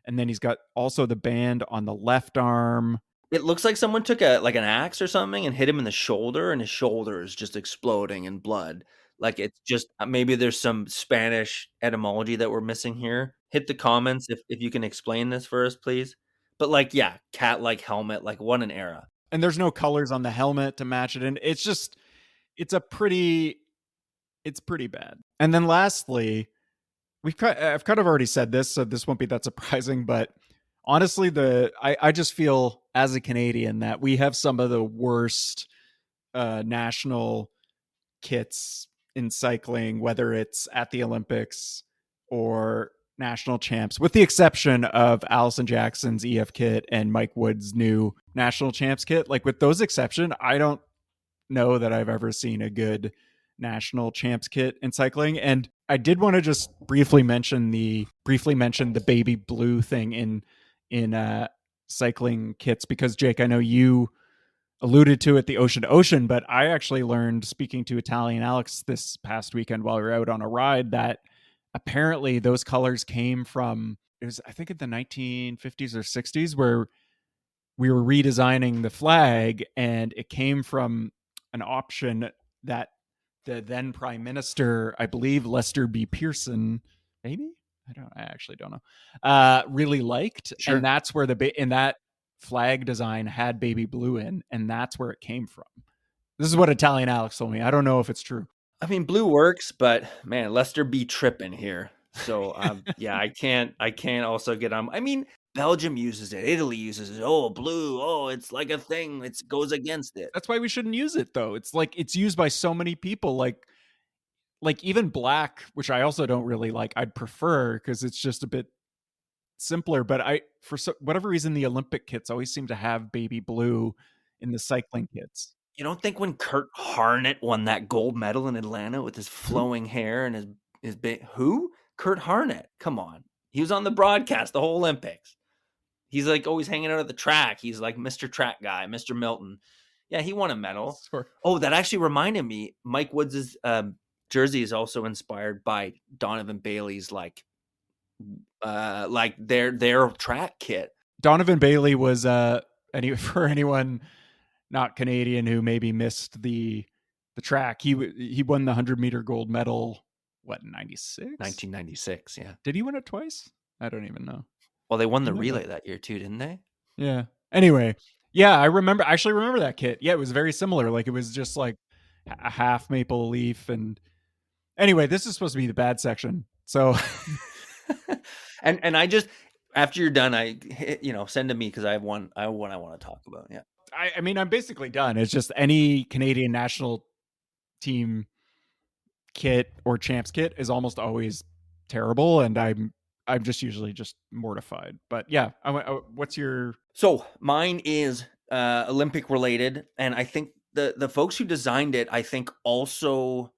And then he's got also the band on the left arm. It looks like someone took an axe or something and hit him in the shoulder, and his shoulder is just exploding in blood. Like it's just maybe there's some Spanish etymology that we're missing here. Hit the comments if you can explain this for us, please. But like, yeah, cat-like helmet, like what an era. And there's no colors on the helmet to match it in. It's pretty bad. And then lastly, I've kind of already said this, so this won't be that surprising, but honestly, I just feel as a Canadian that we have some of the worst national kits in cycling, whether it's at the Olympics or national champs, with the exception of Allison Jackson's EF kit and Mike Wood's new national champs kit. Like with those exception, I don't know that I've ever seen a good national champs kit in cycling. And I did want to just briefly mention the baby blue thing in cycling kits, because Jake, I know you alluded to it, the ocean to ocean, but I actually learned, speaking to Italian Alex this past weekend while we were out on a ride, that apparently those colors came from, it was I think in the 1950s or 60s, where we were redesigning the flag, and it came from an option that the then prime minister, I believe Lester B. Pearson, maybe, I actually don't know, really liked. Sure. And that's where in that flag design had baby blue in, and that's where it came from. This is what Italian Alex told me. I don't know if it's true. I mean, blue works, but man, Lester be tripping here. So yeah, I can't also get on. I mean, Belgium uses it, Italy uses it. Oh, blue. Oh, it's like a thing. It goes against it. That's why we shouldn't use it, though. It's like it's used by so many people. Like even black, which I also don't really like. I'd prefer, because it's just a bit simpler. But whatever reason, the Olympic kits always seem to have baby blue in the cycling kits. You don't think when Kurt Harnett won that gold medal in Atlanta with his flowing hair and his big Kurt Harnett? Come on. He was on the broadcast the whole Olympics. He's like always hanging out at the track. He's like Mr. Track guy, Mr. Milton. Yeah, he won a medal. Sure. Oh, that actually reminded me, Mike Woods' jersey is also inspired by Donovan Bailey's like their track kit. Donovan Bailey was for anyone not Canadian who maybe missed the track, he won the 100-meter gold medal, what, in 96? 1996, yeah. Did he win it twice? I don't even know. Well, they won the relay that year too, didn't they? Yeah. Anyway, yeah, I actually remember that kit. Yeah, it was very similar. Like it was just like a half maple leaf. And anyway, this is supposed to be the bad section. So and I just, after you're done, send to me, because I have one I want to talk about. Yeah. I mean, I'm basically done. It's just any Canadian national team kit or champs kit is almost always terrible, and I'm just usually just mortified. But yeah, what's your? So mine is Olympic related, and I think the folks who designed it, I think, also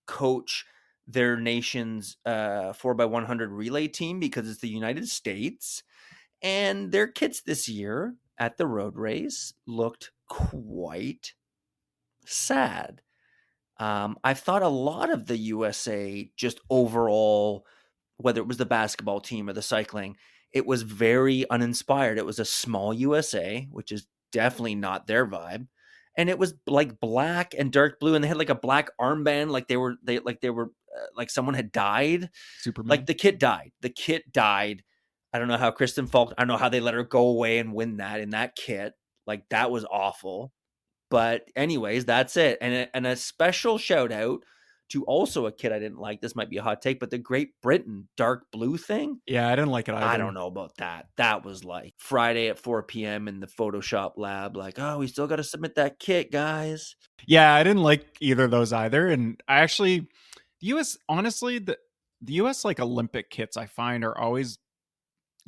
coach their nation's 4x100 relay team because it's the United States. And their kits this year at the road race looked quite sad. I thought a lot of the USA, just overall, whether it was the basketball team or the cycling, it was very uninspired. It was a small USA, which is definitely not their vibe. And it was like black and dark blue, and they had like a black armband, like someone had died. Superman. Like the kit died. The kit died. I don't know how Kristen Falk, I don't know how they let her go away and win that in that kit. Like that was awful. But anyways, that's it. And a special shout out to also a kid I didn't like. This might be a hot take, but the Great Britain dark blue thing. Yeah, I didn't like it either. I don't know about that. That was like Friday at 4 p.m. in the Photoshop lab. Like, oh, we still got to submit that kit, guys. Yeah, I didn't like either of those either. And I actually, the U.S., honestly, the U.S. like Olympic kits I find are always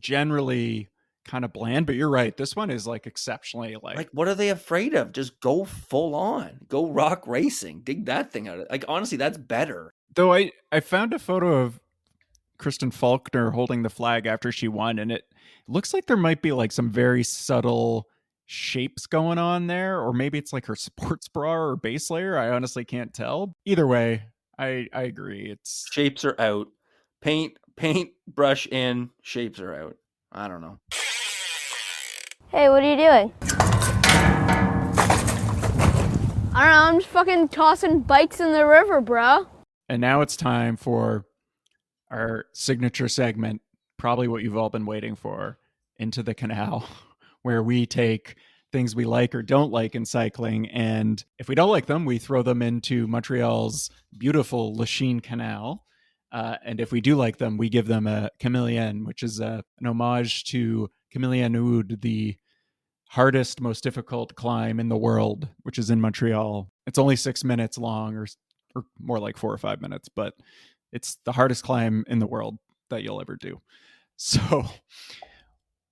generally kind of bland, but you're right. This one is like exceptionally like what are they afraid of? Just go full on, go rock racing, dig that thing out. Like honestly, that's better. Though I found a photo of Kristen Faulkner holding the flag after she won, and it looks like there might be like some very subtle shapes going on there, or maybe it's like her sports bra or base layer. I honestly can't tell. Either way, I agree. It's shapes are out. Paint brush in, shapes are out. I don't know. Hey, what are you doing? I don't know, I'm just fucking tossing bikes in the river, bro. And now it's time for our signature segment, probably what you've all been waiting for, Into the Canal, where we take things we like or don't like in cycling, and if we don't like them, we throw them into Montreal's beautiful Lachine Canal. And if we do like them, we give them a Camillien, which is an homage to Camillien Oud, the hardest, most difficult climb in the world, which is in Montreal. It's only 6 minutes long, or more like 4 or 5 minutes, but it's the hardest climb in the world that you'll ever do. So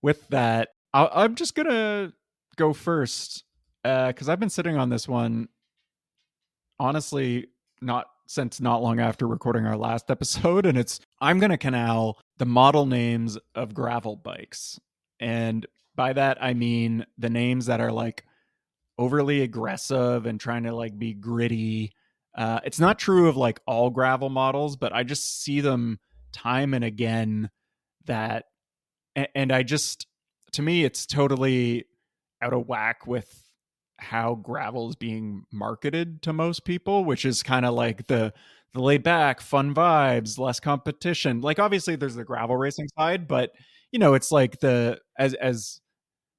with that, I'm just going to go first because I've been sitting on this one, honestly, not long after recording our last episode, and I'm going to canal the model names of gravel bikes. And by that, I mean the names that are like overly aggressive and trying to like be gritty. It's not true of like all gravel models, but I just see them time and again that, and I just, to me, it's totally out of whack with how gravel is being marketed to most people, which is kind of like the laid back, fun vibes, less competition. Like obviously there's the gravel racing side, but you know, it's like as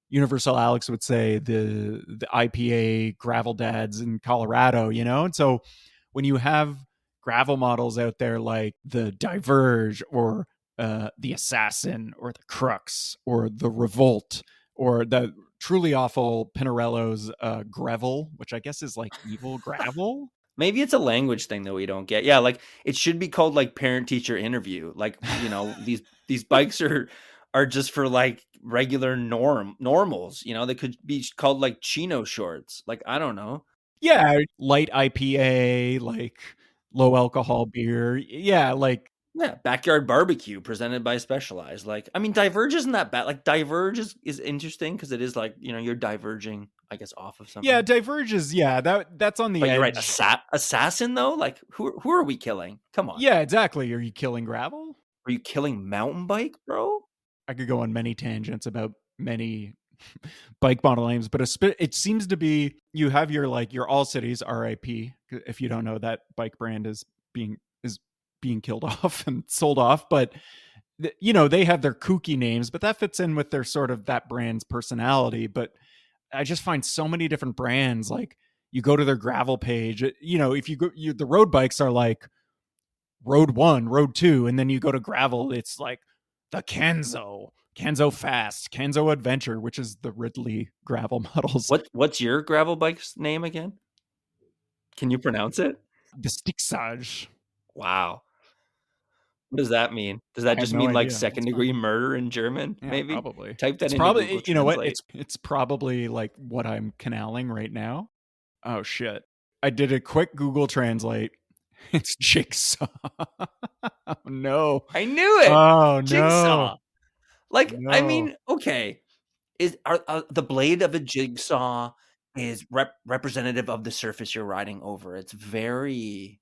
Universal Alex would say, the IPA gravel dads in Colorado, you know? And so when you have gravel models out there like the Diverge or the Assassin or the Crux or the Revolt or the truly awful Pinarello's Gravel, which I guess is like evil gravel. Maybe it's a language thing that we don't get. Yeah, like it should be called like parent-teacher interview. Like, you know, these bikes are just for like regular normals. You know, they could be called like chino shorts. Like, I don't know. Yeah, light IPA, like low alcohol beer. Yeah, like backyard barbecue presented by Specialized. Like, I mean, Diverge isn't that bad. Like, Diverge is interesting because it is like, you know, you're diverging, I guess, off of something. Yeah, Diverge is, that's on the but edge. You're right. Assassin though, like who are we killing? Come on. Yeah, exactly. Are you killing gravel? Are you killing mountain bike, bro? I could go on many tangents about many bike model names, but it seems to be you have your All Cities RIP. If you don't know, that bike brand is being killed off and sold off, but you know, they have their kooky names, but that fits in with their sort of that brand's personality. But I just find so many different brands. Like you go to their gravel page, you know, if you go, the road bikes are like Road 1, Road 2, and then you go to gravel, it's like the Canzo Fast, Canzo Adventure, which is the Ridley gravel models. What's your gravel bike's name again? Can you pronounce it? The Stixage. Wow. What does that mean? Does that just mean like second degree murder in German? Yeah, maybe. Probably. Type that it's in. Probably, Google you know what? Translate. It's probably like what I'm canaling right now. Oh shit! I did a quick Google Translate, It's Jigsaw. Oh, no. I knew it. Oh, Jigsaw. no. Like, I No. mean, okay. Are the blade of a jigsaw is representative of the surface you're riding over. It's very,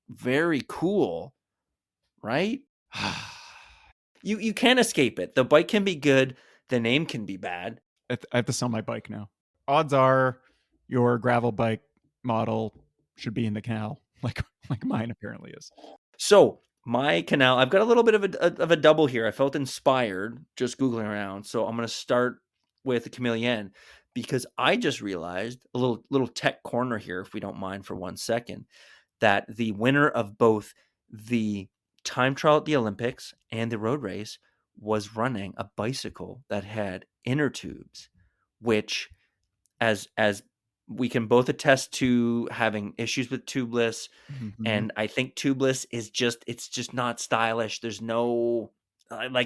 very cool, right? You can't escape it. The bike can be good. The name can be bad. I have to sell my bike now. Odds are your gravel bike model should be in the Canal, like mine apparently is. So my Canal, I've got a little bit of a double here. I felt inspired just Googling around. So I'm going to start with the Chameleon because I just realized a little tech corner here, if we don't mind for 1 second, that the winner of both the time trial at the Olympics and the road race was running a bicycle that had inner tubes, which as we can both attest to having issues with tubeless. Mm-hmm. And I think tubeless is it's just not stylish. There's no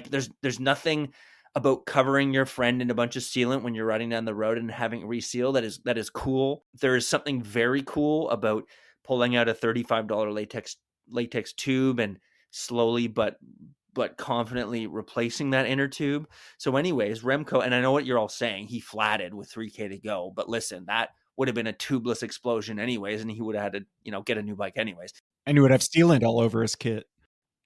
there's nothing about covering your friend in a bunch of sealant when you're riding down the road and having it reseal that is cool. There is something very cool about pulling out a $35 latex tube and slowly but confidently replacing that inner tube. So anyways, Remco, and I know what you're all saying, he flatted with 3K to go, but listen, that would have been a tubeless explosion anyways, and he would have had to, get a new bike anyways. And he would have sealant all over his kit.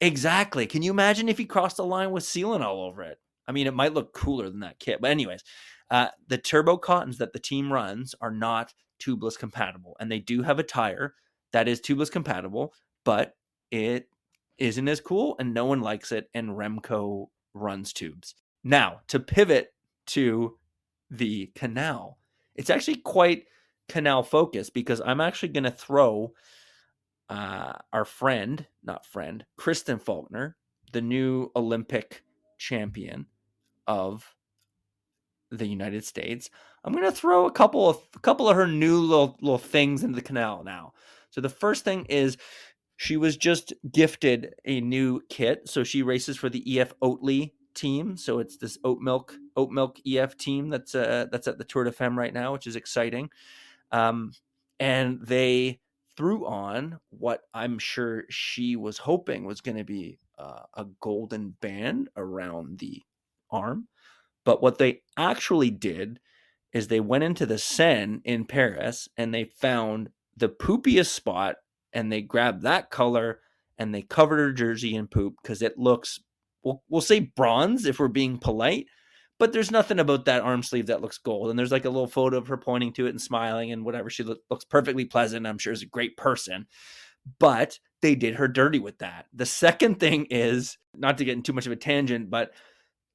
Exactly. Can you imagine if he crossed the line with sealant all over it? I mean, it might look cooler than that kit. But anyways, the turbo cottons that the team runs are not tubeless compatible. And they do have a tire that is tubeless compatible, but it isn't as cool and no one likes it. And Remco runs tubes. Now, to pivot to the Canal, it's actually quite Canal focused because I'm actually going to throw our Kristen Faulkner, the new Olympic champion of the United States. I'm going to throw a couple of her new little things into the Canal now. So the first thing is she was just gifted a new kit. So she races for the EF Oatly team. So it's this oat milk EF team that's at the Tour de Femme right now, which is exciting. And they threw on what I'm sure she was hoping was going to be a golden band around the arm. But what they actually did is they went into the Seine in Paris and they found the poopiest spot and they grabbed that color and they covered her jersey in poop because it looks, we'll say bronze if we're being polite, but there's nothing about that arm sleeve that looks gold. And there's like a little photo of her pointing to it and smiling and whatever. She looks perfectly pleasant. I'm sure is a great person, but they did her dirty with that. The second thing is, not to get in too much of a tangent, but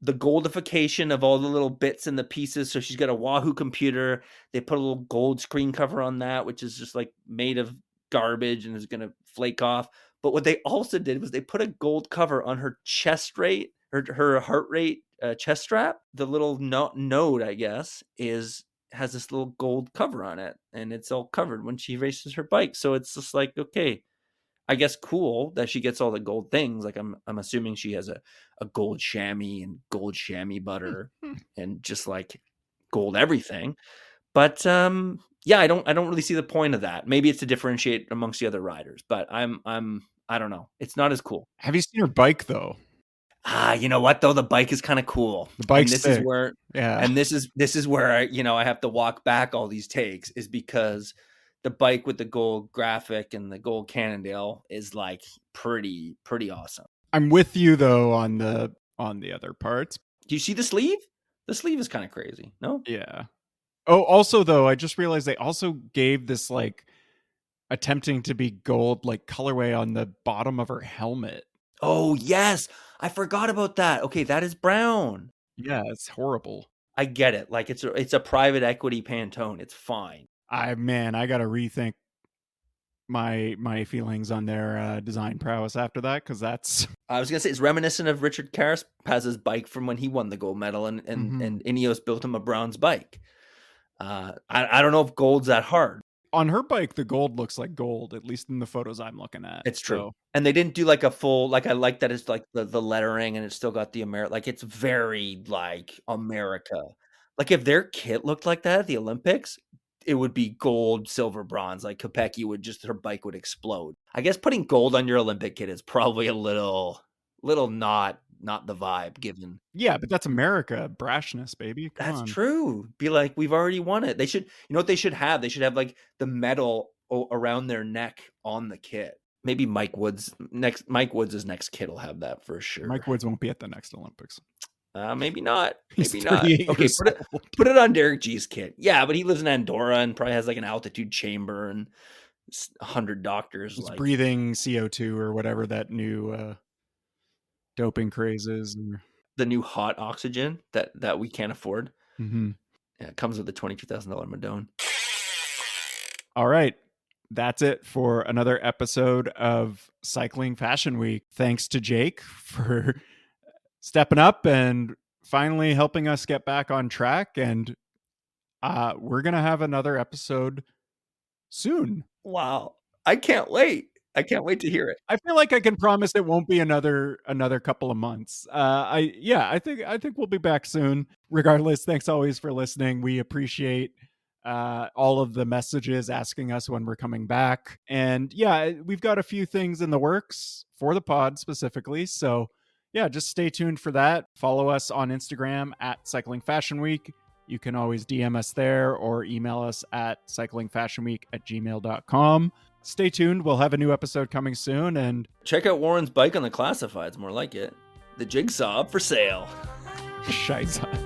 the goldification of all the little bits and the pieces. So she's got a Wahoo computer. They put a little gold screen cover on that, which is just like made of garbage and is going to flake off. But what they also did was they put a gold cover on her chest rate, her heart rate chest strap. The little node, I guess, has this little gold cover on it, and it's all covered when she races her bike. So it's just like, okay, I guess cool that she gets all the gold things. Like I'm assuming she has a gold chamois and gold chamois butter and just like gold everything. But yeah, I don't really see the point of that. Maybe it's to differentiate amongst the other riders, but I don't know. It's not as cool. Have you seen her bike though? You know what though? The bike is kind of cool. The bike's and this sick. is where and this is where I have to walk back all these takes is because the bike with the gold graphic and the gold Cannondale is like pretty awesome. I'm with you though on the other parts. Do you see the sleeve? The sleeve is kind of crazy, no? Yeah. Oh, also though, I just realized they also gave this like attempting to be gold like colorway on the bottom of her helmet. Oh yes, I forgot about that. Okay, that is brown. Yeah, it's horrible. I get it. Like it's a private equity Pantone. It's fine. I gotta rethink my feelings on their design prowess after that, because that's I was gonna say it's reminiscent of Richard Carapaz's bike from when he won the gold medal and Ineos built him a bronze bike. I don't know if gold's that hard. On her bike, the gold looks like gold, at least in the photos I'm looking at. It's true. So. And they didn't do like a full, like I like that it's like the lettering and it's still got the America, like it's very like America. Like if their kit looked like that at the Olympics, it would be gold, silver, bronze. Like Kopecky her bike would explode. I guess putting gold on your Olympic kit is probably a little not the vibe given. Yeah, but that's America. Brashness, baby. Come That's on. true. Be like, we've already won it. They should, you know what they should have? They should have like the medal around their neck on the kit. Maybe Mike Woods' next kit will have that for sure. Mike Woods won't be at the next Olympics. Maybe not. He's Maybe not. 38 Okay, years old. put it on Derek G's kit. Yeah, but he lives in Andorra and probably has like an altitude chamber and 100 doctors. He's like breathing CO2 or whatever that new doping craze is. the new hot oxygen that we can't afford. Mm-hmm. Yeah, it comes with a $22,000 Madone. All right. That's it for another episode of Cycling Fashion Week. Thanks to Jake for stepping up and finally helping us get back on track. And we're going to have another episode soon. Wow. I can't wait. I can't wait to hear it. I feel like I can promise it won't be another couple of months. I think we'll be back soon. Regardless, thanks always for listening. We appreciate all of the messages asking us when we're coming back. And yeah, we've got a few things in the works for the pod specifically. So yeah, just stay tuned for that. Follow us on Instagram at Cycling Fashion Week. You can always DM us there or email us at cyclingfashionweek@gmail.com. Stay tuned. We'll have a new episode coming soon. And check out Warren's bike on the classifieds. More like it. The Jigsaw up for sale. Scheiße.